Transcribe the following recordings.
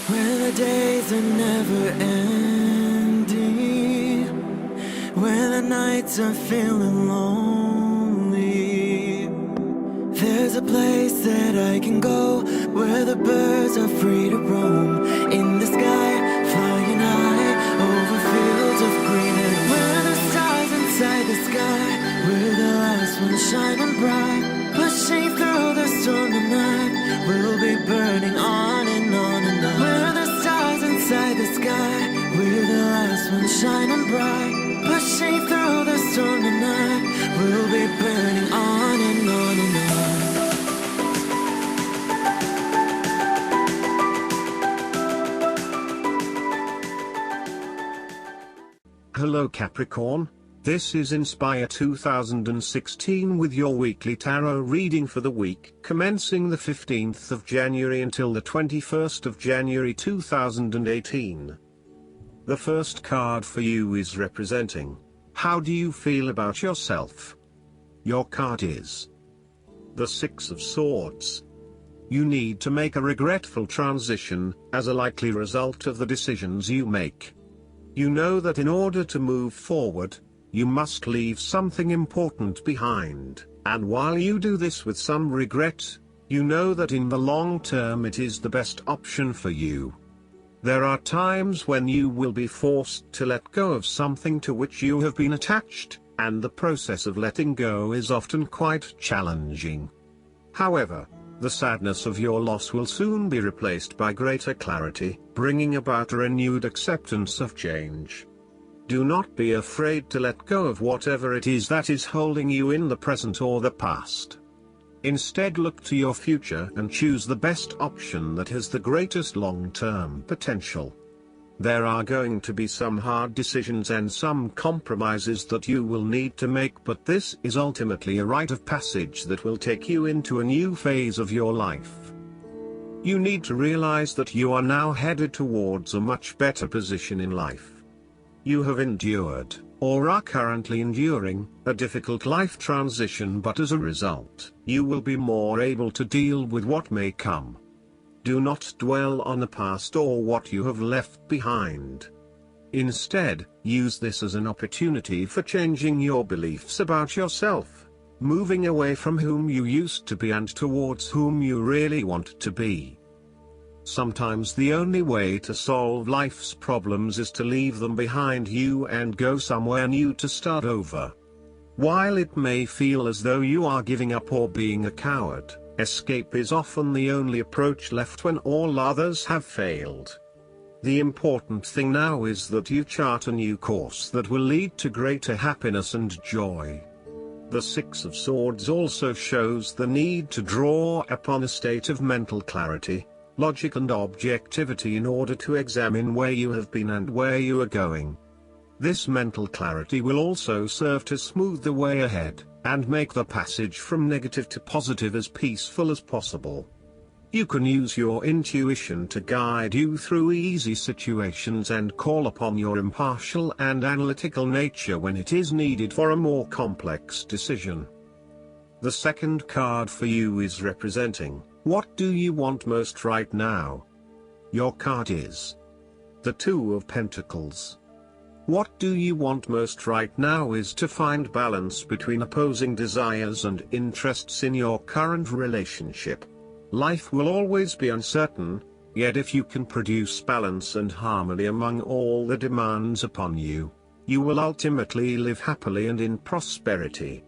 When the days are never ending, when the nights are feeling lonely, there's a place that I can go where the birds are free to roam. In the sky, flying high over fields of green. And where the stars inside the sky, where the last one's shining bright, pushing through the storm tonight, we'll be burning on and on and on. Where the stars inside the sky, where the last one's shining bright, pushing through the storm tonight, we'll be burning on and on and on. Hello Capricorn, this is Inspire 2016 with your weekly tarot reading for the week commencing the 15th of January until the 21st of January 2018. The first card for you is representing, how do you feel about yourself? Your card is the Six of Swords. You need to make a regretful transition, as a likely result of the decisions you make. You know that in order to move forward, you must leave something important behind, and while you do this with some regret, you know that in the long term it is the best option for you. There are times when you will be forced to let go of something to which you have been attached, and the process of letting go is often quite challenging. However, the sadness of your loss will soon be replaced by greater clarity, bringing about a renewed acceptance of change. Do not be afraid to let go of whatever it is that is holding you in the present or the past. Instead, look to your future and choose the best option that has the greatest long-term potential. There are going to be some hard decisions and some compromises that you will need to make, but this is ultimately a rite of passage that will take you into a new phase of your life. You need to realize that you are now headed towards a much better position in life. You have endured, or are currently enduring, a difficult life transition, but as a result, you will be more able to deal with what may come. Do not dwell on the past or what you have left behind. Instead, use this as an opportunity for changing your beliefs about yourself, moving away from whom you used to be and towards whom you really want to be. Sometimes the only way to solve life's problems is to leave them behind you and go somewhere new to start over. While it may feel as though you are giving up or being a coward, escape is often the only approach left when all others have failed. The important thing now is that you chart a new course that will lead to greater happiness and joy. The Six of Swords also shows the need to draw upon a state of mental clarity, logic and objectivity in order to examine where you have been and where you are going. This mental clarity will also serve to smooth the way ahead, and make the passage from negative to positive as peaceful as possible. You can use your intuition to guide you through easy situations and call upon your impartial and analytical nature when it is needed for a more complex decision. The second card for you is representing, what do you want most right now? Your card is the Two of Pentacles. What do you want most right now is to find balance between opposing desires and interests in your current relationship. Life will always be uncertain, yet if you can produce balance and harmony among all the demands upon you, you will ultimately live happily and in prosperity.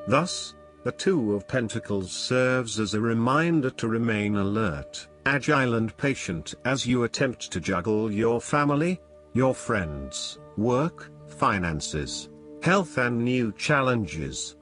Thus, the Two of Pentacles serves as a reminder to remain alert, agile and patient as you attempt to juggle your family, your friends, work, finances, health and new challenges.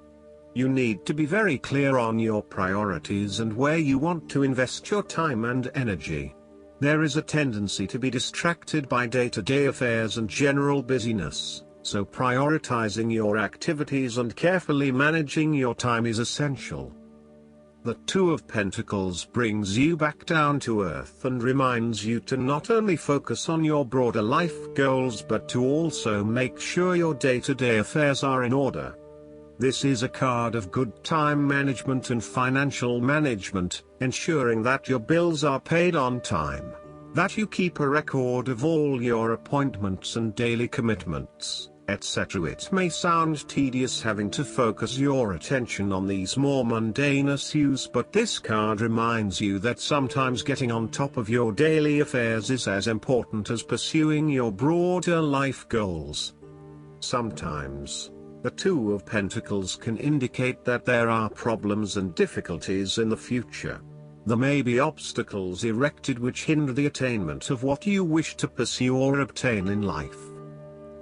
You need to be very clear on your priorities and where you want to invest your time and energy. There is a tendency to be distracted by day-to-day affairs and general busyness, so prioritizing your activities and carefully managing your time is essential. The Two of Pentacles brings you back down to earth and reminds you to not only focus on your broader life goals but to also make sure your day-to-day affairs are in order. This is a card of good time management and financial management, ensuring that your bills are paid on time. That you keep a record of all your appointments and daily commitments, etc. It may sound tedious having to focus your attention on these more mundane issues, but this card reminds you that sometimes getting on top of your daily affairs is as important as pursuing your broader life goals. Sometimes, the Two of Pentacles can indicate that there are problems and difficulties in the future. There may be obstacles erected which hinder the attainment of what you wish to pursue or obtain in life.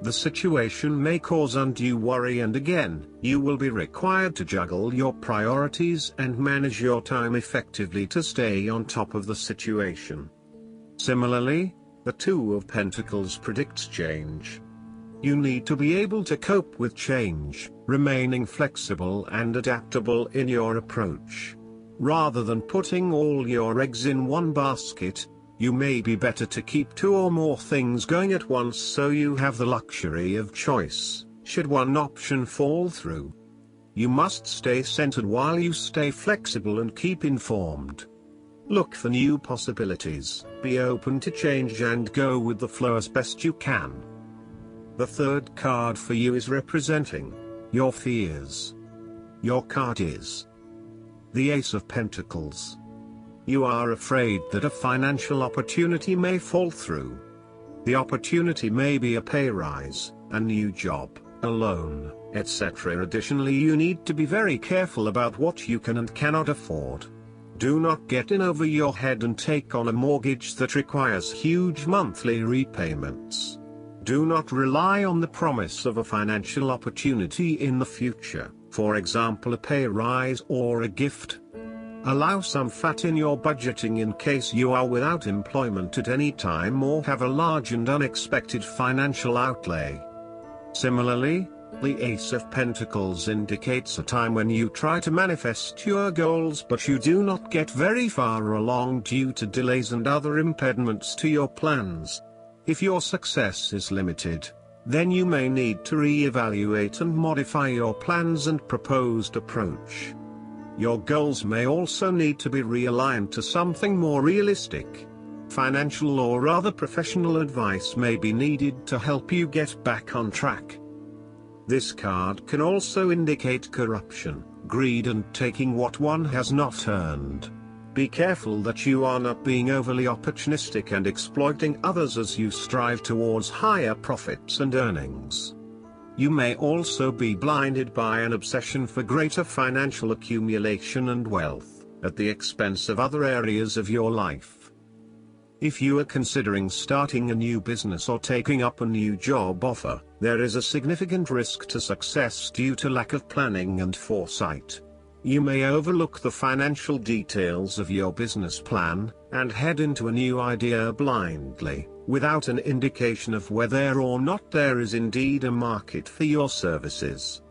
The situation may cause undue worry, and again, you will be required to juggle your priorities and manage your time effectively to stay on top of the situation. Similarly, the Two of Pentacles predicts change. You need to be able to cope with change, remaining flexible and adaptable in your approach. Rather than putting all your eggs in one basket, you may be better to keep two or more things going at once so you have the luxury of choice, should one option fall through. You must stay centered while you stay flexible and keep informed. Look for new possibilities, be open to change and go with the flow as best you can. The third card for you is representing your fears. Your card is the Ace of Pentacles. You are afraid that a financial opportunity may fall through. The opportunity may be a pay rise, a new job, a loan, etc. Additionally, you need to be very careful about what you can and cannot afford. Do not get in over your head and take on a mortgage that requires huge monthly repayments. Do not rely on the promise of a financial opportunity in the future, for example a pay rise or a gift. Allow some fat in your budgeting in case you are without employment at any time or have a large and unexpected financial outlay. Similarly, the Ace of Pentacles indicates a time when you try to manifest your goals but you do not get very far along due to delays and other impediments to your plans. If your success is limited, then you may need to re-evaluate and modify your plans and proposed approach. Your goals may also need to be realigned to something more realistic. Financial or other professional advice may be needed to help you get back on track. This card can also indicate corruption, greed and taking what one has not earned. Be careful that you are not being overly opportunistic and exploiting others as you strive towards higher profits and earnings. You may also be blinded by an obsession for greater financial accumulation and wealth, at the expense of other areas of your life. If you are considering starting a new business or taking up a new job offer, there is a significant risk to success due to lack of planning and foresight. You may overlook the financial details of your business plan, and head into a new idea blindly, without an indication of whether or not there is indeed a market for your services.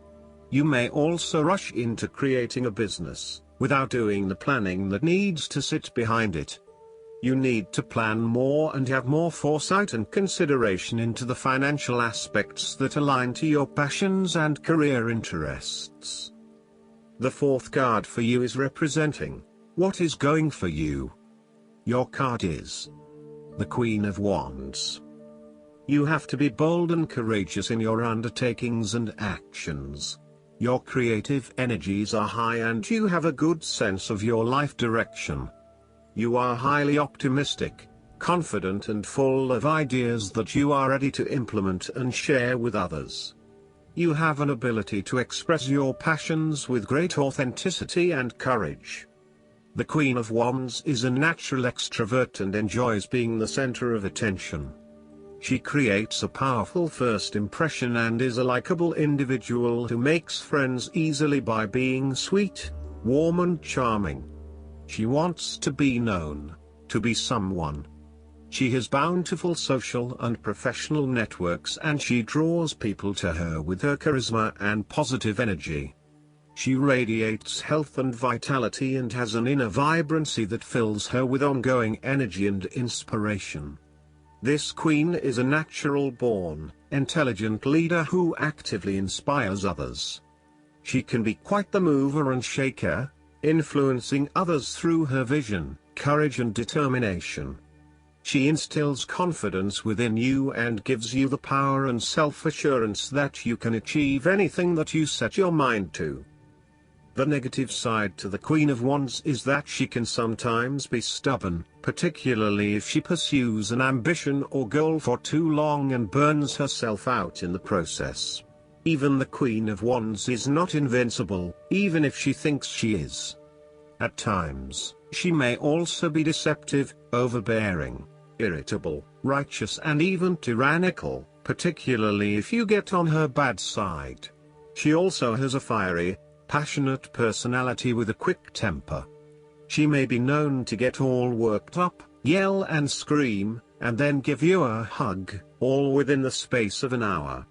You may also rush into creating a business, without doing the planning that needs to sit behind it. You need to plan more and have more foresight and consideration into the financial aspects that align to your passions and career interests. The fourth card for you is representing what is going for you. Your card is the Queen of Wands. You have to be bold and courageous in your undertakings and actions. Your creative energies are high and you have a good sense of your life direction. You are highly optimistic, confident and full of ideas that you are ready to implement and share with others. You have an ability to express your passions with great authenticity and courage. The Queen of Wands is a natural extrovert and enjoys being the center of attention. She creates a powerful first impression and is a likable individual who makes friends easily by being sweet, warm and charming. She wants to be known, to be someone. She has bountiful social and professional networks and she draws people to her with her charisma and positive energy. She radiates health and vitality and has an inner vibrancy that fills her with ongoing energy and inspiration. This queen is a natural-born, intelligent leader who actively inspires others. She can be quite the mover and shaker, influencing others through her vision, courage and determination. She instills confidence within you and gives you the power and self-assurance that you can achieve anything that you set your mind to. The negative side to the Queen of Wands is that she can sometimes be stubborn, particularly if she pursues an ambition or goal for too long and burns herself out in the process. Even the Queen of Wands is not invincible, even if she thinks she is. At times, she may also be deceptive, overbearing, irritable, righteous and even tyrannical, particularly if you get on her bad side. She also has a fiery, passionate personality with a quick temper. She may be known to get all worked up, yell and scream, and then give you a hug, all within the space of an hour.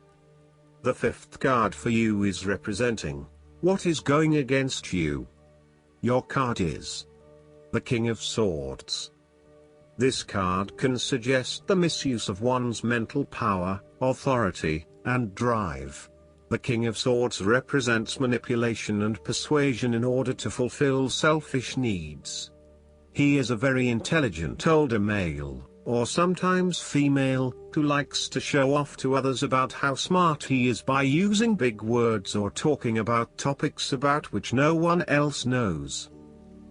The fifth card for you is representing what is going against you. Your card is the King of Swords. This card can suggest the misuse of one's mental power, authority, and drive. The King of Swords represents manipulation and persuasion in order to fulfill selfish needs. He is a very intelligent older male, or sometimes female, who likes to show off to others about how smart he is by using big words or talking about topics about which no one else knows.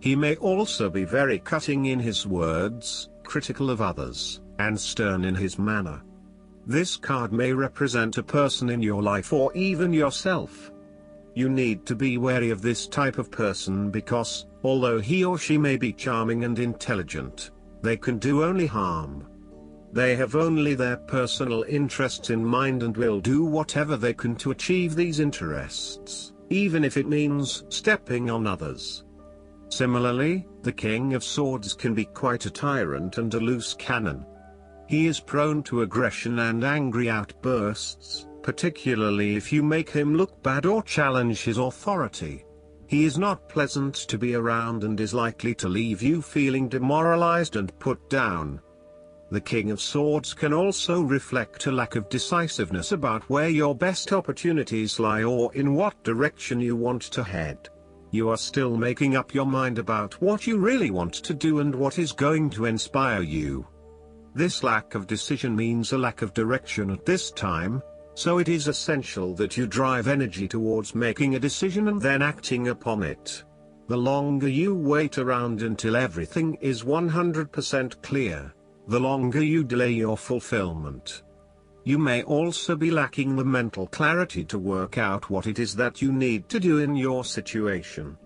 He may also be very cutting in his words, critical of others, and stern in his manner. This card may represent a person in your life or even yourself. You need to be wary of this type of person because, although he or she may be charming and intelligent, they can do only harm. They have only their personal interests in mind and will do whatever they can to achieve these interests, even if it means stepping on others. Similarly, the King of Swords can be quite a tyrant and a loose cannon. He is prone to aggression and angry outbursts, particularly if you make him look bad or challenge his authority. He is not pleasant to be around and is likely to leave you feeling demoralized and put down. The King of Swords can also reflect a lack of decisiveness about where your best opportunities lie or in what direction you want to head. You are still making up your mind about what you really want to do and what is going to inspire you. This lack of decision means a lack of direction at this time, so it is essential that you drive energy towards making a decision and then acting upon it. The longer you wait around until everything is 100% clear, the longer you delay your fulfillment. You may also be lacking the mental clarity to work out what it is that you need to do in your situation.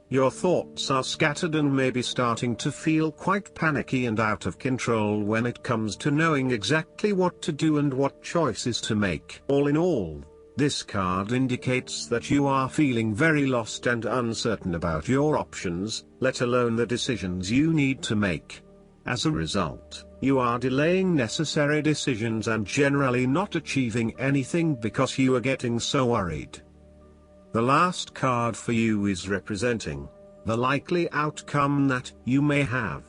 Your thoughts are scattered and may be starting to feel quite panicky and out of control when it comes to knowing exactly what to do and what choices to make. All in all, this card indicates that you are feeling very lost and uncertain about your options, let alone the decisions you need to make. As a result, you are delaying necessary decisions and generally not achieving anything because you are getting so worried. The last card for you is representing the likely outcome that you may have.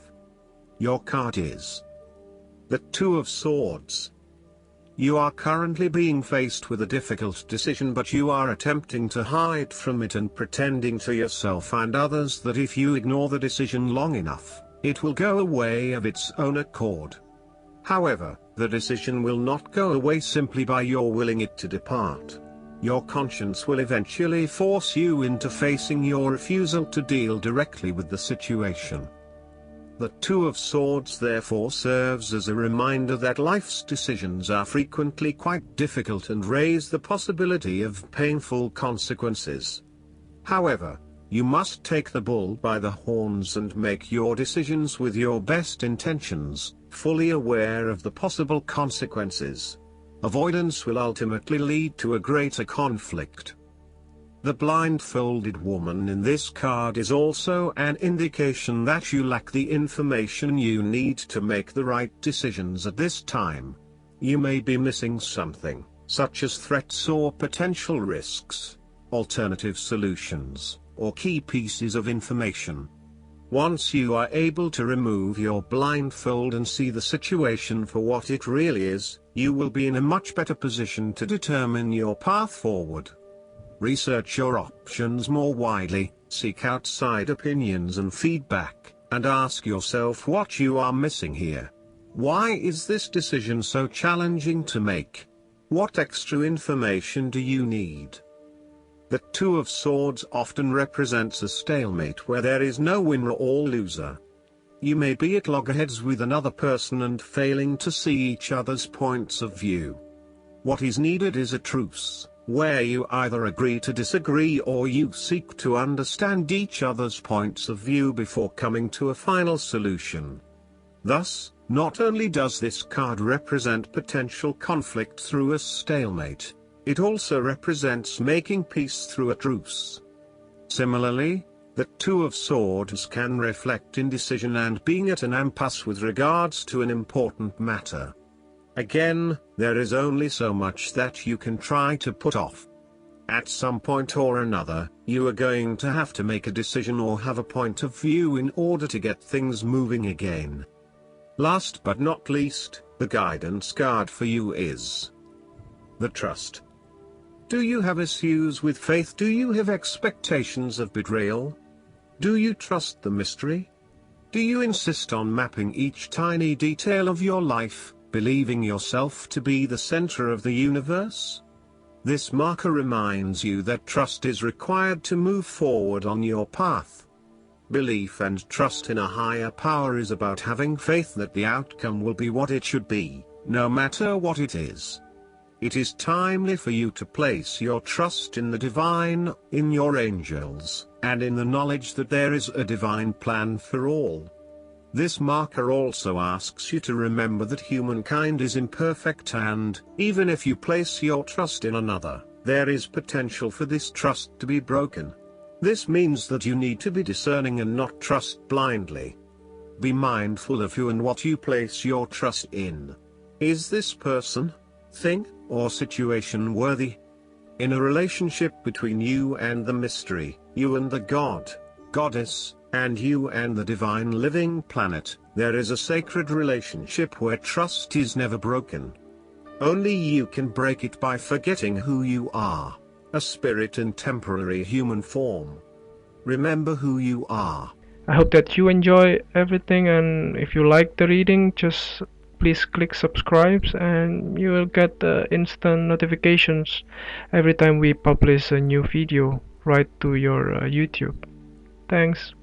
Your card is the Two of Swords. You are currently being faced with a difficult decision, but you are attempting to hide from it and pretending to yourself and others that if you ignore the decision long enough, it will go away of its own accord. However, the decision will not go away simply by your willing it to depart. Your conscience will eventually force you into facing your refusal to deal directly with the situation. The Two of Swords therefore serves as a reminder that life's decisions are frequently quite difficult and raise the possibility of painful consequences. However, you must take the bull by the horns and make your decisions with your best intentions, fully aware of the possible consequences. Avoidance will ultimately lead to a greater conflict. The blindfolded woman in this card is also an indication that you lack the information you need to make the right decisions at this time. You may be missing something, such as threats or potential risks, alternative solutions, or key pieces of information. Once you are able to remove your blindfold and see the situation for what it really is, you will be in a much better position to determine your path forward. Research your options more widely, seek outside opinions and feedback, and ask yourself what you are missing here. Why is this decision so challenging to make? What extra information do you need? The Two of Swords often represents a stalemate where there is no winner or loser. You may be at loggerheads with another person and failing to see each other's points of view. What is needed is a truce, where you either agree to disagree or you seek to understand each other's points of view before coming to a final solution. Thus, not only does this card represent potential conflict through a stalemate, it also represents making peace through a truce. Similarly, the Two of Swords can reflect indecision and being at an impasse with regards to an important matter. Again, there is only so much that you can try to put off. At some point or another, you are going to have to make a decision or have a point of view in order to get things moving again. Last but not least, the guidance card for you is the Trust. Do you have issues with faith? Do you have expectations of betrayal? Do you trust the mystery? Do you insist on mapping each tiny detail of your life, believing yourself to be the center of the universe? This marker reminds you that trust is required to move forward on your path. Belief and trust in a higher power is about having faith that the outcome will be what it should be, no matter what it is. It is timely for you to place your trust in the divine, in your angels, and in the knowledge that there is a divine plan for all. This marker also asks you to remember that humankind is imperfect and, even if you place your trust in another, there is potential for this trust to be broken. This means that you need to be discerning and not trust blindly. Be mindful of who and what you place your trust in. Is this person, thing, or situation worthy? In a relationship between you and the mystery, you and the god, goddess, and you and the divine living planet, there is a sacred relationship where trust is never broken. Only you can break it by forgetting who you are, a spirit in temporary human form. Remember who you are. I hope that you enjoy everything, and if you like the reading, just please click subscribe and you will get instant notifications every time we publish a new video right to your YouTube. Thanks.